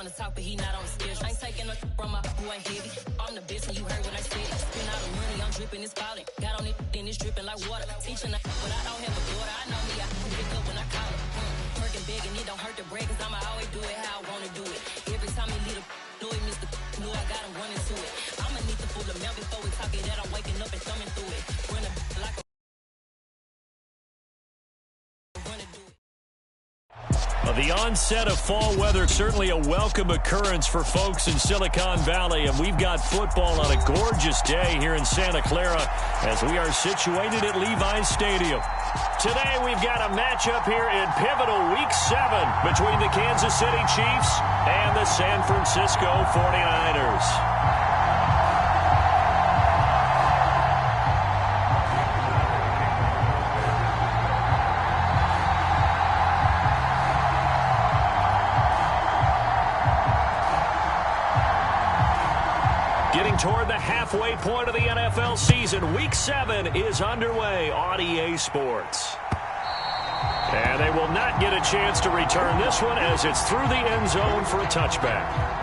wanna talk, but he not on the schedule. I ain't taking no from my who ain't heavy. I'm the best, and you heard what I said. Spend all the money, I'm dripping, it's falling. Got on it, then it's dripping like water. Teaching, but I don't have a daughter. I know me, I can pick up when I call her. Working big, and it don't hurt to break, cause I'ma always do it how I wanna do it. Every time he leave know he missed the know I got him running to it. I'ma need the full amount before we talk it that I'm waking up and thumbing through it. Run a like a The onset of fall weather, certainly a welcome occurrence for folks in Silicon Valley, and we've got football on a gorgeous day here in Santa Clara as we are situated at Levi's Stadium. Today we've got a matchup here in pivotal Week 7 between the Kansas City Chiefs and the San Francisco 49ers. Toward the halfway point of the NFL season, Week 7 is underway on EA Sports. And they will not get a chance to return this one as it's through the end zone for a touchback.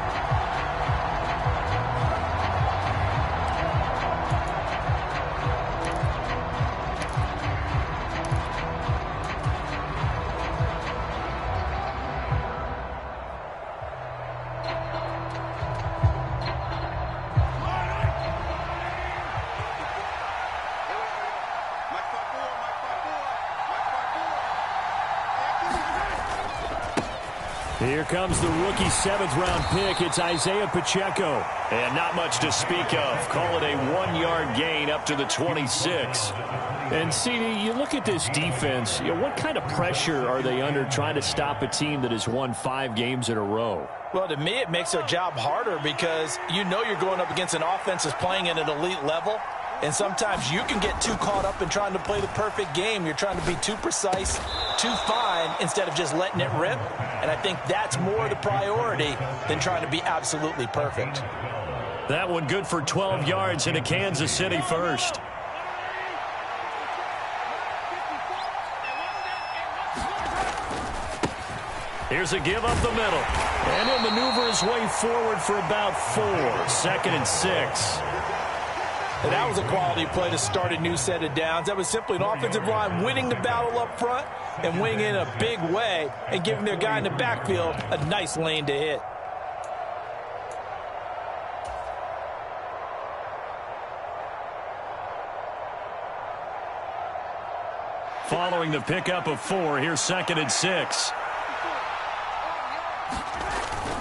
Here comes the rookie 7th-round pick. It's Isaiah Pacheco. And not much to speak of. Call it a 1-yard gain up to the 26. And, CD, you look at this defense, what kind of pressure are they under trying to stop a team that has won 5 games in a row? Well, to me, it makes their job harder because you know you're going up against an offense that's playing at an elite level. And sometimes you can get too caught up in trying to play the perfect game. You're trying to be too precise, too fine, instead of just letting it rip. And I think that's more the priority than trying to be absolutely perfect. That one good for 12 yards into Kansas City first. Here's a give up the middle. And he'll maneuver his way forward for about 4. 2nd and 6. And that was a quality play to start a new set of downs. That was simply an offensive line winning the battle up front and winning in a big way and giving their guy in the backfield a nice lane to hit. Following the pickup of 4, here's 2nd and 6.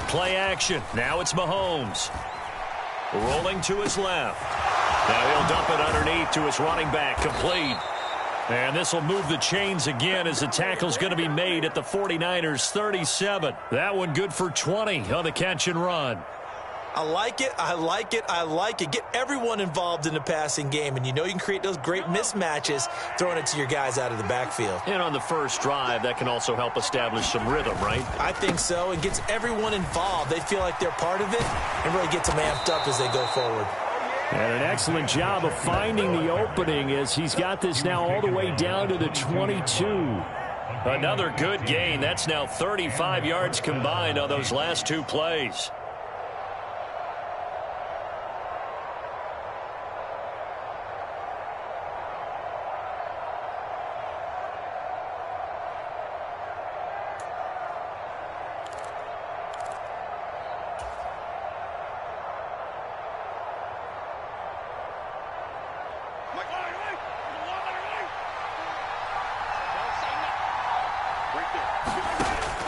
Play action. Now it's Mahomes. Rolling to his left. Now he'll dump it underneath to his running back. Complete. And this will move the chains again as the tackle's going to be made at the 49ers 37. That one good for 20 on the catch and run. I like it, I like it, I like it. Get everyone involved in the passing game, and you know you can create those great mismatches throwing it to your guys out of the backfield. And on the first drive, that can also help establish some rhythm, right? I think so. It gets everyone involved. They feel like they're part of it and really gets them amped up as they go forward. And an excellent job of finding the opening as he's got this now all the way down to the 22. Another good gain. That's now 35 yards combined on those last 2 plays.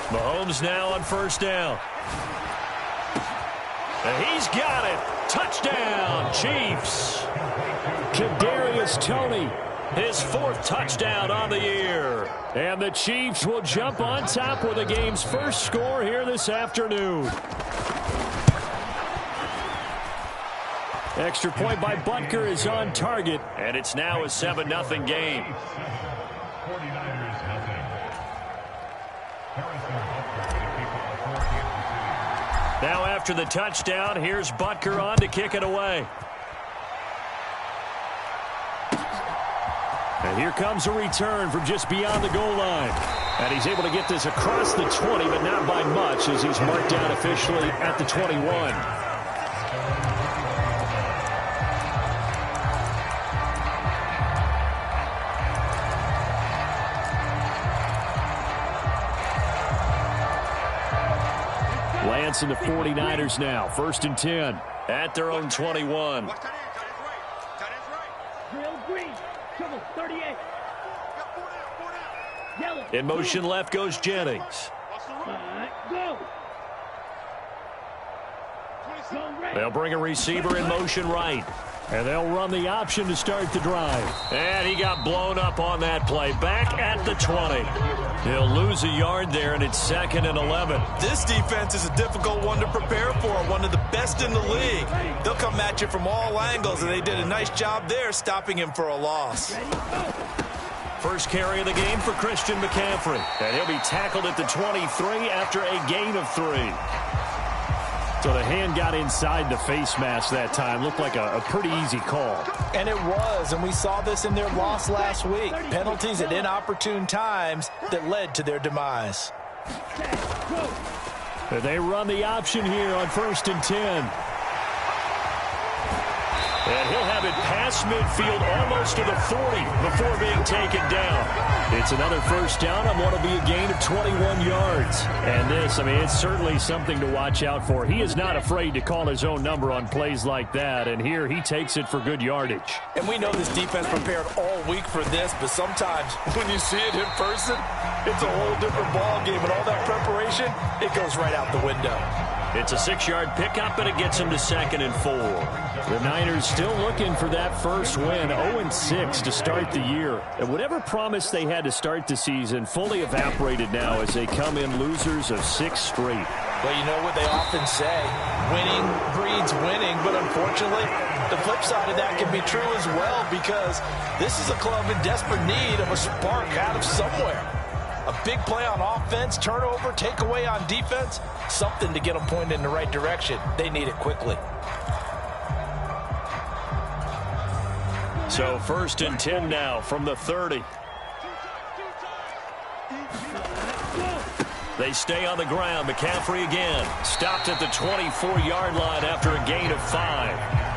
Mahomes now on first down. And he's got it. Touchdown, Chiefs. Kadarius Toney, his 4th touchdown on the year. And the Chiefs will jump on top with the game's first score here this afternoon. Extra point by Butker is on target, and it's now a 7-0 game. Now after the touchdown, here's Butker on to kick it away. And here comes a return from just beyond the goal line. And he's able to get this across the 20, but not by much as he's marked down officially at the 21. Lance and the 49ers now. 1st and 10 at their own 21. In motion left goes Jennings. They'll bring a receiver in motion right. And they'll run the option to start the drive. And he got blown up on that play. Back at the 20. He'll lose a yard there, and it's 2nd and 11. This defense is a difficult one to prepare for, one of the best in the league. They'll come at you from all angles, and they did a nice job there stopping him for a loss. First carry of the game for Christian McCaffrey. And he'll be tackled at the 23 after a gain of 3. So the hand got inside the face mask that time. Looked like a pretty easy call. And it was, and we saw this in their loss last week. Penalties at inopportune times that led to their demise. And they run the option here on 1st and 10. And he'll have it past midfield almost to the 40 before being taken down. It's another first down on what will be a gain of 21 yards. And this, I mean, it's certainly something to watch out for. He is not afraid to call his own number on plays like that. And here he takes it for good yardage. And we know this defense prepared all week for this, but sometimes when you see it in person, it's a whole different ball game. And all that preparation, it goes right out the window. It's a 6-yard pickup, and it gets him to 2nd and 4. The Niners still looking for that first win, 0-6 to start the year. And whatever promise they had to start the season fully evaporated now as they come in losers of 6 straight. Well, you know what they often say, winning breeds winning, but unfortunately, the flip side of that can be true as well because this is a club in desperate need of a spark out of somewhere. A big play on offense, turnover, takeaway on defense, something to get them pointed in the right direction. They need it quickly. So 1st and 10 now from the 30. They stay on the ground. McCaffrey again. Stopped at the 24-yard line after a gain of 5.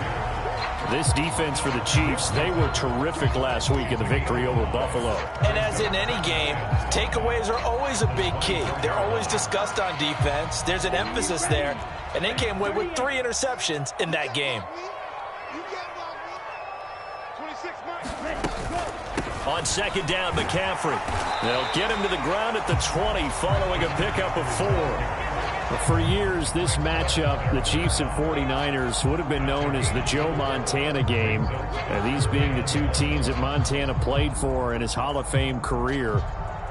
This defense for the Chiefs, they were terrific last week in the victory over Buffalo. And as in any game, takeaways are always a big key. They're always discussed on defense. There's an emphasis there. And they came away with 3 interceptions in that game. On 2nd down, McCaffrey. They'll get him to the ground at the 20 following a pickup of 4. For years, this matchup, the Chiefs and 49ers, would have been known as the Joe Montana game. These being the 2 teams that Montana played for in his Hall of Fame career.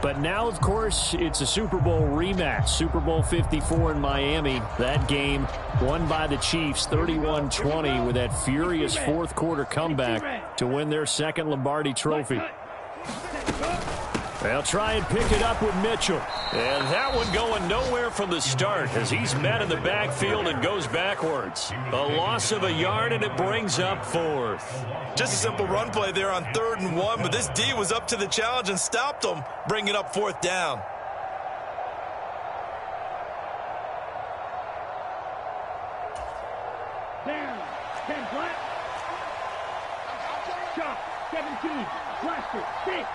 But now, of course, it's a Super Bowl rematch. Super Bowl 54 in Miami. That game won by the Chiefs 31-20 with that furious fourth-quarter comeback to win their 2nd Lombardi trophy. They'll try and pick it up with Mitchell. And that one going nowhere from the start as he's met in the backfield and goes backwards. A loss of a yard, and it brings up 4th. Just a simple run play there on 3rd and 1, but this D was up to the challenge and stopped them, bringing up 4th down. Down, 10 flat. Shot, 17, blaster, 6.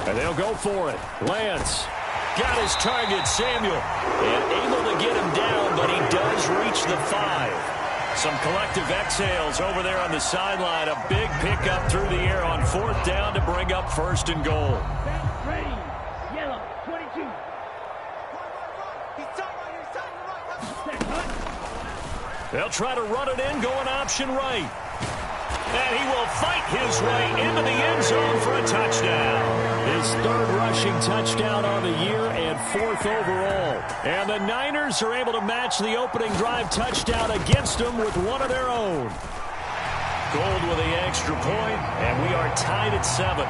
And they'll go for it. Lance got his target, Samuel, and able to get him down, but he does reach the 5. Some collective exhales over there on the sideline. A big pickup through the air on 4th down to bring up 1st and goal. Ready, yellow, 22. They'll try to run it in, going option right. And he will fight his way into the end zone for a touchdown. His 3rd rushing touchdown on the year and 4th overall. And the Niners are able to match the opening drive touchdown against them with one of their own. Gold with the extra point, and we are tied at 7.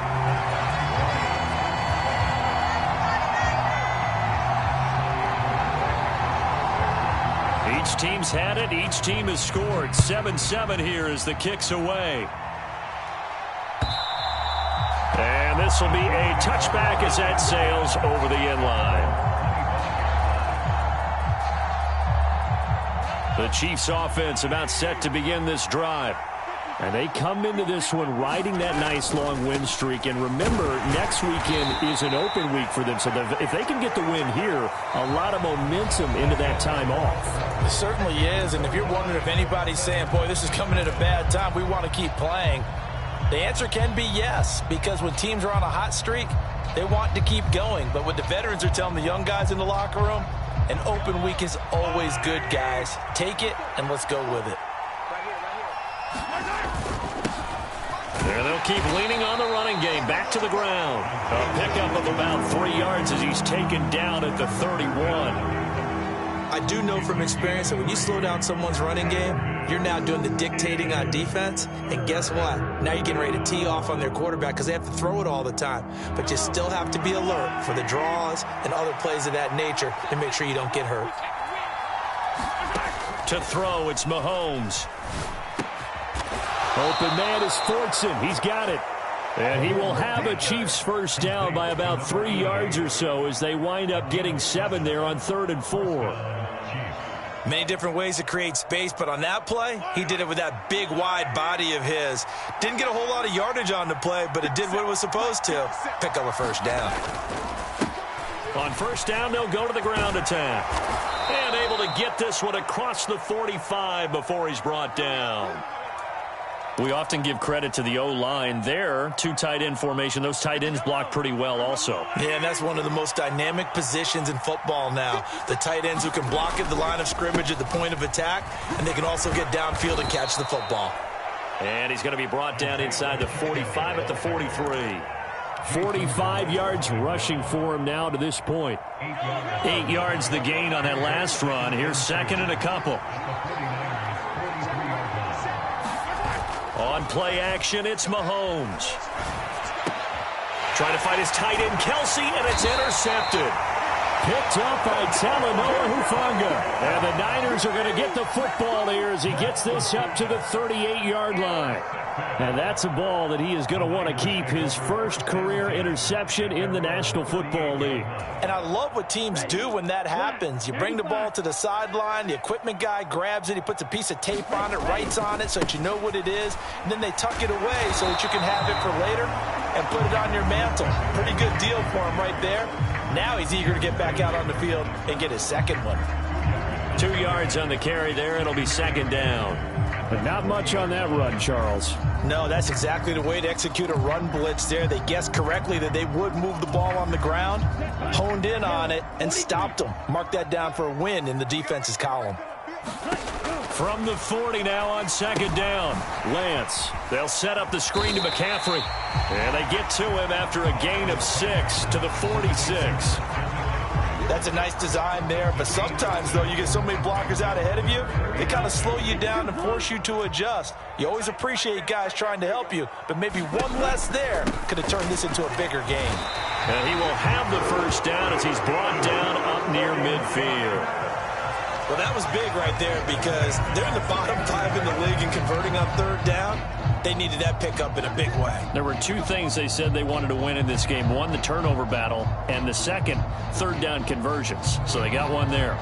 Each team's had it. Each team has scored. 7-7 here as the kick's away. And this will be a touchback as that sails over the end line. The Chiefs offense about set to begin this drive. And they come into this one riding that nice long win streak. And remember, next weekend is an open week for them. So if they can get the win here, a lot of momentum into that time off. It certainly is. And if you're wondering if anybody's saying, boy, this is coming at a bad time, we want to keep playing, the answer can be yes. Because when teams are on a hot streak, they want to keep going. But what the veterans are telling the young guys in the locker room, an open week is always good, guys. Take it, and let's go with it. There they'll keep leaning on the running game. Back to the ground. A pickup of about 3 yards as he's taken down at the 31. I do know from experience that when you slow down someone's running game, you're now doing the dictating on defense. And guess what? Now you're getting ready to tee off on their quarterback because they have to throw it all the time. But you still have to be alert for the draws and other plays of that nature to make sure you don't get hurt. To throw, it's Mahomes. Open man is Fortson. He's got it. And he will have a Chiefs first down by about 3 yards or so as they wind up getting 7 there on 3rd and 4. Many different ways to create space, but on that play, he did it with that big, wide body of his. Didn't get a whole lot of yardage on the play, but it did what it was supposed to. Pick up a first down. On first down, they'll go to the ground attack. And able to get this one across the 45 before he's brought down. We often give credit to the O-line there. 2 tight end formation. Those tight ends block pretty well also. Yeah, and that's one of the most dynamic positions in football now. The tight ends who can block at the line of scrimmage at the point of attack, and they can also get downfield and catch the football. And he's going to be brought down inside the 45 at the 43. 45 yards rushing for him now to this point. 8 yards the gain on that last run. Here's second and a couple. On play action, it's Mahomes. Trying to find his tight end, Kelsey, and it's intercepted. Picked up by Talanoa Hufanga. And the Niners are going to get the football here as he gets this up to the 38-yard line. And that's a ball that he is going to want to keep, his first career interception in the National Football League. And I love what teams do when that happens. You bring the ball to the sideline, the equipment guy grabs it, he puts a piece of tape on it, writes on it so that you know what it is, and then they tuck it away so that you can have it for later and put it on your mantle. Pretty good deal for him right there. Now he's eager to get back out on the field and get his second one. 2 yards on the carry there. It'll be second down. But not much on that run, Charles. No, that's exactly the way to execute a run blitz there. They guessed correctly that they would move the ball on the ground, honed in on it, and stopped them. Mark that down for a win in the defense's column. From the 40 now on second down. Lance. They'll set up the screen to McCaffrey. And they get to him after a gain of 6 to the 46. That's a nice design there, but sometimes, though, you get so many blockers out ahead of you, they kind of slow you down and force you to adjust. You always appreciate guys trying to help you, but maybe one less there could have turned this into a bigger game. And he will have the first down as he's brought down up near midfield. Well, that was big right there because they're in the bottom 5 in the league and converting on third down. They needed that pickup in a big way. There were 2 things they said they wanted to win in this game. One, the turnover battle, and the second, third down conversions. So they got one there.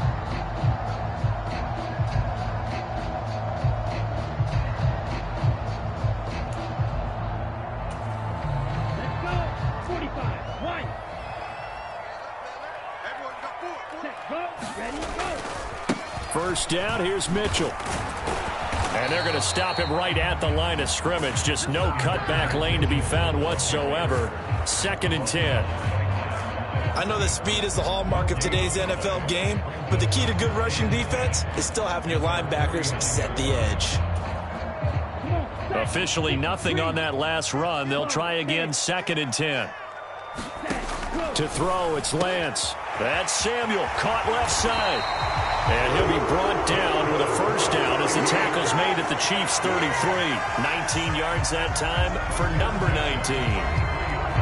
Let's go. 45. 1. Set, go. Ready, go. First down, here's Mitchell. And they're going to stop him right at the line of scrimmage. Just no cutback lane to be found whatsoever. 2nd and 10. I know that speed is the hallmark of today's NFL game, but the key to good rushing defense is still having your linebackers set the edge. Officially nothing on that last run. They'll try again, 2nd and 10. To throw, it's Lance. That's Samuel, caught left side. And he'll be brought down with a first down as the tackle's made at the Chiefs' 33. 19 yards that time for number 19.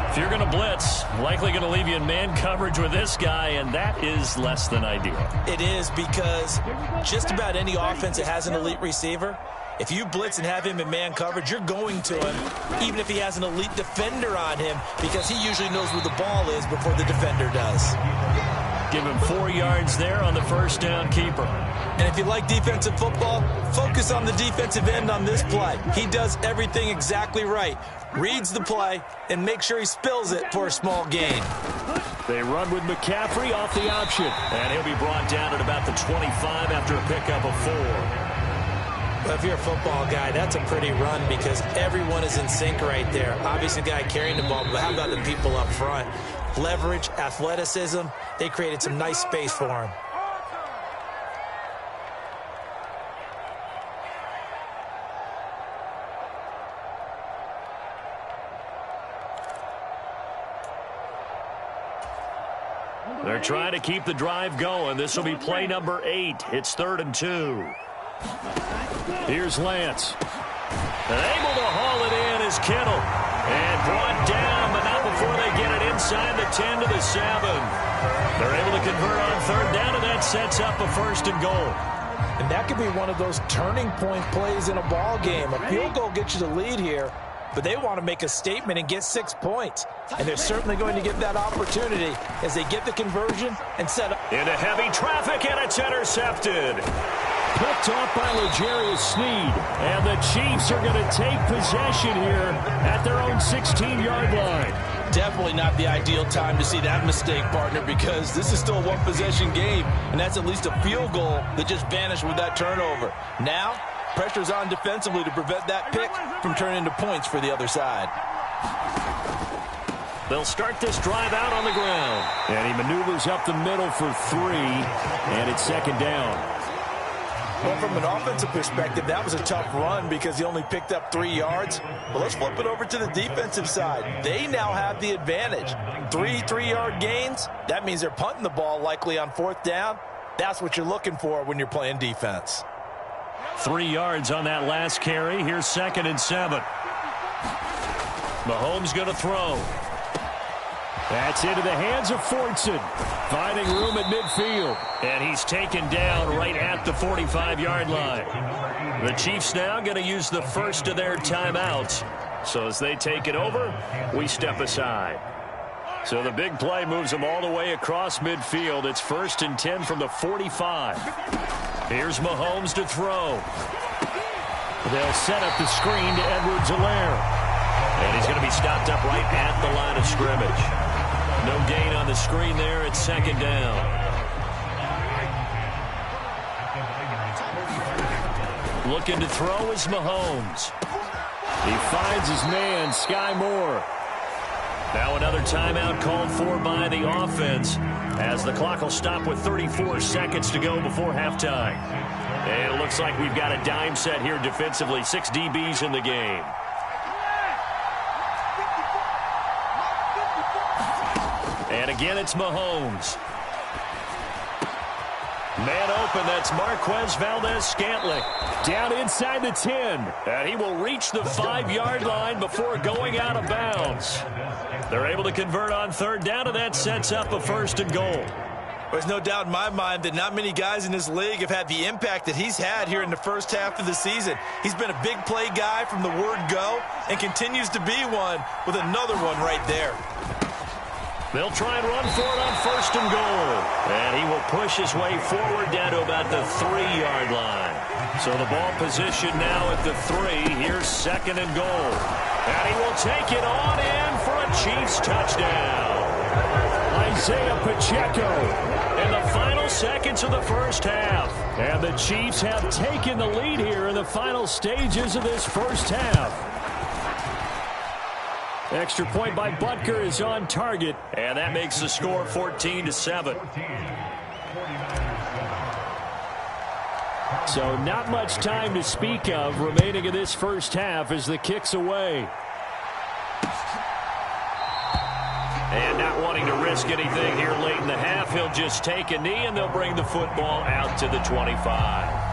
If you're going to blitz, likely going to leave you in man coverage with this guy, and that is less than ideal. It is because just about any offense that has an elite receiver If you blitz and have him in man coverage, you're going to him, even if he has an elite defender on him, because he usually knows where the ball is before the defender does. Give him 4 yards there on the first down keeper. And if you like defensive football, focus on the defensive end on this play. He does everything exactly right. Reads the play and makes sure he spills it for a small gain. They run with McCaffrey off the option. And he'll be brought down at about the 25 after a pickup of 4. Well, if you're a football guy, that's a pretty run because everyone is in sync right there. Obviously, the guy carrying the ball, but how about the people up front? Leverage, athleticism, they created some nice space for him. They're trying to keep the drive going. This will be play number 8. It's 3rd and 2. Here's Lance. And able to haul it in is Kittle. And brought down, but not before they get it inside the 10 to the 7. They're able to convert on 3rd down, and that sets up a 1st and goal. And that could be one of those turning point plays in a ball game. A field goal gets you the lead here, but they want to make a statement and get 6 points. And they're certainly going to get that opportunity as they get the conversion and set up. Into heavy traffic, and it's intercepted. Picked off by L'Jarius Sneed. And the Chiefs are going to take possession here at their own 16-yard line. Definitely not the ideal time to see that mistake, partner, because this is still a one-possession game, and that's at least a field goal that just vanished with that turnover. Now, pressure's on defensively to prevent that pick from turning into points for the other side. They'll start this drive out on the ground. And he maneuvers up the middle for 3, and it's 2nd down. Well, from an offensive perspective, that was a tough run because he only picked up 3 yards. But let's flip it over to the defensive side. They now have the advantage. 3 3-yard gains, that means they're punting the ball likely on 4th down. That's what you're looking for when you're playing defense. 3 yards on that last carry. Here's 2nd and 7. Mahomes going to throw. That's into the hands of Fortson. Finding room at midfield. And he's taken down right at the 45-yard line. The Chiefs now going to use the first of their timeouts. So as they take it over, we step aside. So the big play moves them all the way across midfield. It's 1st and 10 from the 45. Here's Mahomes to throw. They'll set up the screen to Edwards-Helaire. And he's going to be stopped up right at the line of scrimmage. No gain on the screen there. It's 2nd down. Looking to throw is Mahomes. He finds his man, Sky Moore. Now another timeout called for by the offense as the clock will stop with 34 seconds to go before halftime. And it looks like we've got a dime set here defensively. 6 DBs in the game. And again, it's Mahomes. Man open, that's Marquez Valdez-Scantling. Down inside the 10. And he will reach the 5-yard line before going out of bounds. They're able to convert on 3rd down, and that sets up a 1st and goal. There's no doubt in my mind that not many guys in this league have had the impact that he's had here in the first half of the season. He's been a big play guy from the word go and continues to be one with another one right there. They'll try and run for it on 1st and goal. And he will push his way forward down to about the 3-yard line. So the ball position now at the 3. Here's 2nd and goal. And he will take it on in for a Chiefs touchdown. Isaiah Pacheco in the final seconds of the first half. And the Chiefs have taken the lead here in the final stages of this first half. Extra point by Butker is on target, and that makes the score 14-7. So not much time to speak of remaining in this first half as the kick's away. And not wanting to risk anything here late in the half, he'll just take a knee, and they'll bring the football out to the 25.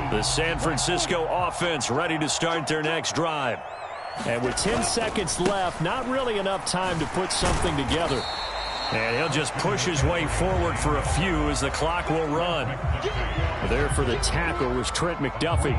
The San Francisco offense ready to start their next drive. And with 10 seconds left, not really enough time to put something together. And he'll just push his way forward for a few as the clock will run. There for the tackle was Trent McDuffie.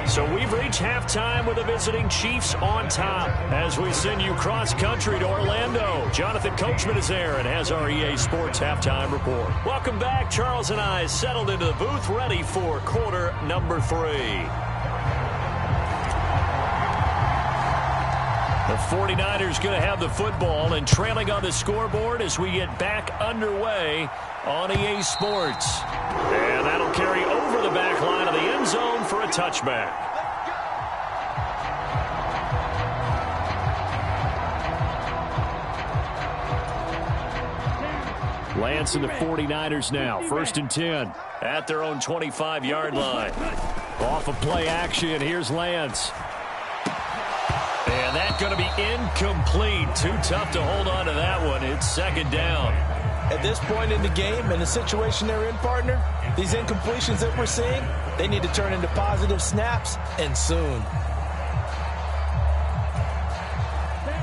So we've reached halftime with the visiting Chiefs on top as we send you cross-country to Orlando. Jonathan Coachman is there and has our EA Sports halftime report. Welcome back. Charles and I settled into the booth ready for quarter number 3. The 49ers going to have the football and trailing on the scoreboard as we get back underway on EA Sports. And that'll carry over the back line of the end zone for a touchback. Lance and the 49ers now. 1st and 10 at their own 25-yard line. Off of play action, here's Lance. And that's going to be incomplete. Too tough to hold on to that one. It's 2nd down. At this point in the game, in the situation they're in, partner, these incompletions that we're seeing, they need to turn into positive snaps, and soon.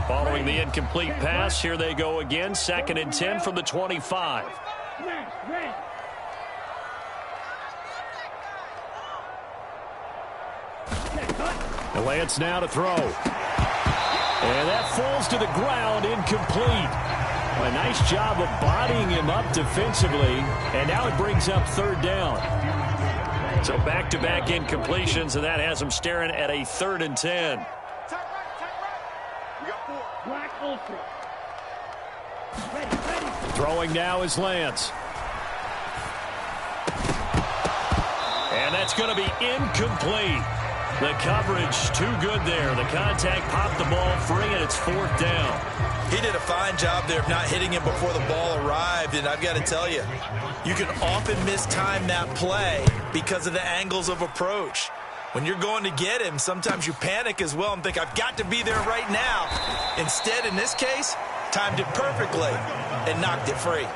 Following the incomplete pass, here they go again. 2nd and 10 from the 25. And Lance now to throw. And that falls to the ground, incomplete. A nice job of bodying him up defensively, and now it brings up 3rd down. So back-to-back incompletions, and that has him staring at a 3rd and 10. Throwing now is Lance. And that's going to be incomplete. The coverage too good there. The contact popped the ball free, and it's 4th down. He did a fine job there of not hitting him before the ball arrived, and I've got to tell you, you can often mistime that play because of the angles of approach. When you're going to get him, sometimes you panic as well and think, I've got to be there right now. Instead, in this case, timed it perfectly and knocked it free.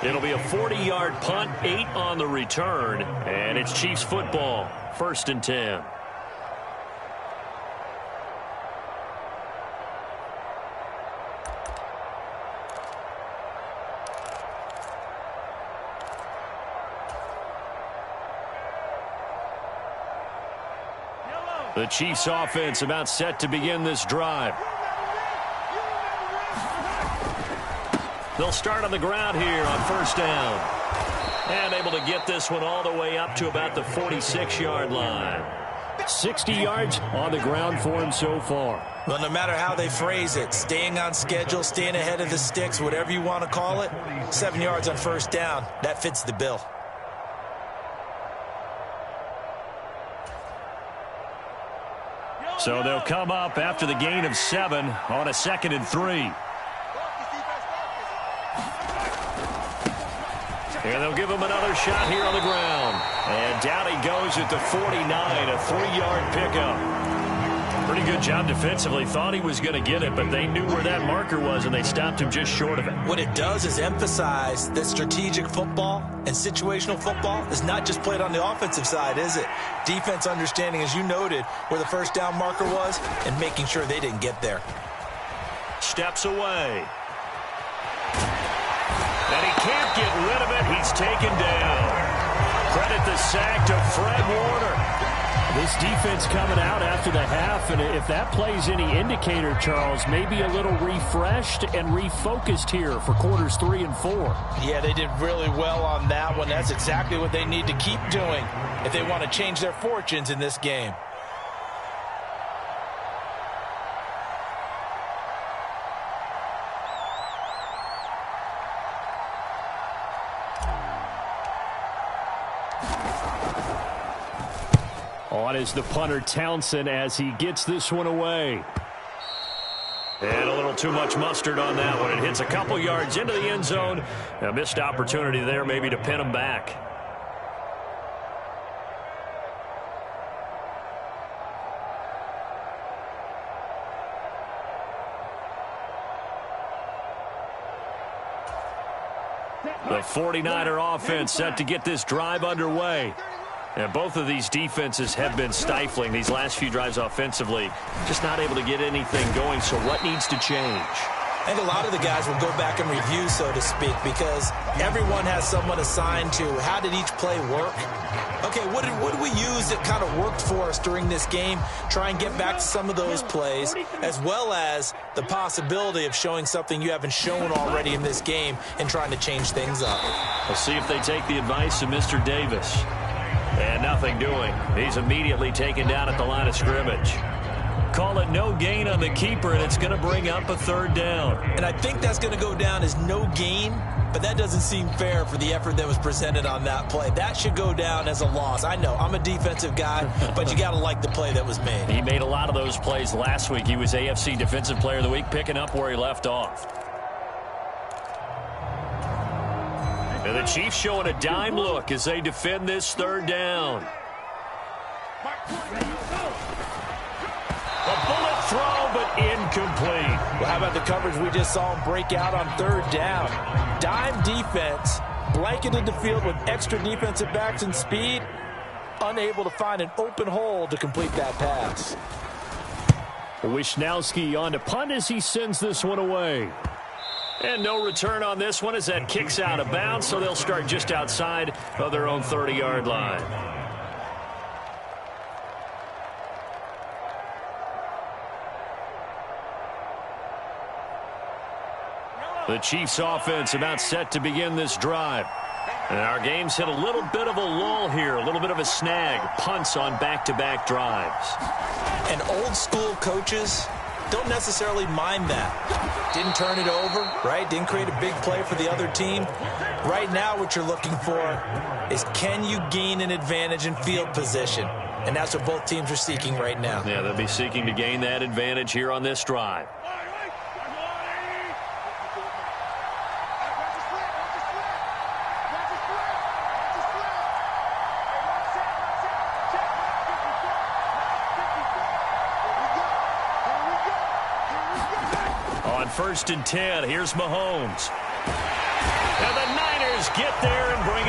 It'll be a 40-yard punt, 8 on the return, and it's Chiefs football, 1st and 10. The Chiefs offense about set to begin this drive. They'll start on the ground here on 1st down. And able to get this one all the way up to about the 46-yard line. 60 yards on the ground for him so far. Well, no matter how they phrase it, staying on schedule, staying ahead of the sticks, whatever you want to call it, 7 yards on 1st down, that fits the bill. So they'll come up after the gain of 7 on a 2nd and 3. And they'll give him another shot here on the ground. And down he goes at the 49, a 3-yard pickup. Pretty good job defensively. Thought he was going to get it, but they knew where that marker was, and they stopped him just short of it. What it does is emphasize that strategic football and situational football is not just played on the offensive side, is it? Defense understanding, as you noted, where the 1st down marker was and making sure they didn't get there. Steps away. And he can't get rid of it. He's taken down. Credit the sack to Fred Warner. This defense coming out after the half, and if that plays any indicator, Charles, maybe a little refreshed and refocused here for quarters 3 and 4. Yeah, they did really well on that one. That's exactly what they need to keep doing if they want to change their fortunes in this game. On is the punter Townsend as he gets this one away. And a little too much mustard on that one. It hits a couple yards into the end zone. A missed opportunity there maybe to pin him back. The 49er offense set to get this drive underway. And both of these defenses have been stifling these last few drives offensively. Just not able to get anything going. So what needs to change? I think a lot of the guys will go back and review, so to speak, because everyone has someone assigned to how did each play work. Okay, what did we use that kind of worked for us during this game? Try and get back to some of those plays, as well as the possibility of showing something you haven't shown already in this game and trying to change things up. We'll see if they take the advice of Mr. Davis. And nothing doing. He's immediately taken down at the line of scrimmage. Call it no gain on the keeper, and it's going to bring up a third down. And I think that's going to go down as no gain, but that doesn't seem fair for the effort that was presented on that play. That should go down as a loss. I know, I'm a defensive guy, but you got to like the play that was made. He made a lot of those plays last week. He was AFC Defensive Player of the Week, picking up where he left off. And the Chiefs showing a dime look as they defend this third down. A bullet throw, but incomplete. Well, how about the coverage we just saw him break out on third down? Dime defense, blanketed the field with extra defensive backs and speed, unable to find an open hole to complete that pass. Wishnowski on to punt as he sends this one away. And no return on this one as that kicks out of bounds, so they'll start just outside of their own 30-yard line. The Chiefs offense about set to begin this drive. And our game's hit a little bit of a lull here, a little bit of a snag. Punts on back-to-back drives. And old school coaches don't necessarily mind that. Didn't turn it over, right? Didn't create a big play for the other team. Right now what you're looking for is can you gain an advantage in field position? And that's what both teams are seeking right now. Yeah, they'll be seeking to gain that advantage here on this drive. First and 10. Here's Mahomes. And the Niners get there and bring